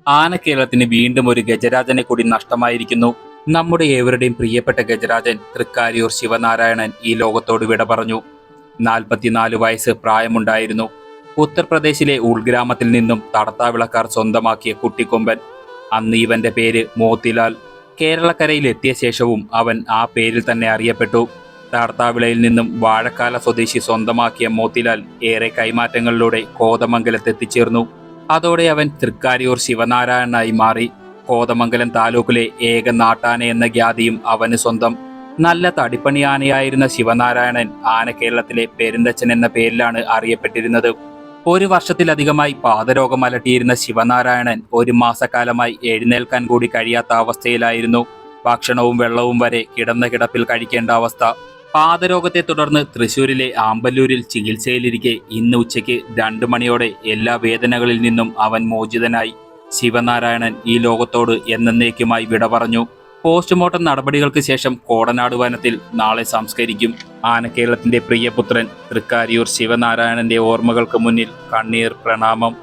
ആനക്കേരളത്തിന് വീണ്ടും ഒരു ഗജരാജനെ കൂടി നഷ്ടമായിരിക്കുന്നു. നമ്മുടെ ഏവരുടെയും പ്രിയപ്പെട്ട ഗജരാജൻ തൃക്കാരിയൂർ ശിവനാരായണൻ ഈ ലോകത്തോട് വിട പറഞ്ഞു. 44 വയസ്സ് പ്രായമുണ്ടായിരുന്നു. ഉത്തർപ്രദേശിലെ ഉൾഗ്രാമത്തിൽ നിന്നും തടത്താവിളക്കാർ സ്വന്തമാക്കിയ കുട്ടിക്കൊമ്പൻ. അന്ന് ഇവന്റെ പേര് മോത്തിലാൽ. കേരളക്കരയിൽ എത്തിയ ശേഷവും അവൻ ആ പേരിൽ തന്നെ അറിയപ്പെട്ടു. തടത്താവിളയിൽ നിന്നും വാഴക്കാല സ്വദേശി സ്വന്തമാക്കിയ മോത്തിലാൽ ഏറെ കൈമാറ്റങ്ങളിലൂടെ കോതമംഗലത്തെത്തിച്ചേർന്നു. അതോടെ അവൻ തൃക്കാരിയൂർ ശിവനാരായണനായി മാറി. കോതമംഗലം താലൂക്കിലെ ഏക നാട്ടാന എന്ന ഖ്യാതിയും അവന് സ്വന്തം. നല്ല തടിപ്പണി ആനയായിരുന്ന ശിവനാരായണൻ ആനക്കേരളത്തിലെ പെരുന്തച്ചൻ എന്ന പേരിലാണ് അറിയപ്പെട്ടിരുന്നത്. ഒരു വർഷത്തിലധികമായി പാദരോഗം അലട്ടിയിരുന്ന ശിവനാരായണൻ ഒരു മാസക്കാലമായി എഴുന്നേൽക്കാൻ കൂടി കഴിയാത്ത അവസ്ഥയിലായിരുന്നു. ഭക്ഷണവും വെള്ളവും വരെ കിടന്ന കിടപ്പിൽ കഴിക്കേണ്ട അവസ്ഥ. പാദരോഗത്തെ തുടർന്ന് തൃശൂരിലെ ആമ്പല്ലൂരിൽ ചികിത്സയിലിരിക്കെ ഇന്ന് ഉച്ചയ്ക്ക് 2 മണിയോടെ എല്ലാ വേദനകളിൽ നിന്നും അവൻ മോചിതനായി. ശിവനാരായണൻ ഈ ലോകത്തോട് എന്നേക്കുമായി വിട പറഞ്ഞു. പോസ്റ്റ്മോർട്ടം നടപടികൾക്ക് ശേഷം കോടനാട് വനത്തിൽ നാളെ സംസ്കരിക്കും. ആനക്കേരളത്തിന്റെ പ്രിയപുത്രൻ തൃക്കാരിയൂർ ശിവനാരായണന്റെ ഓർമ്മകൾക്ക് മുന്നിൽ കണ്ണീർ പ്രണാമം.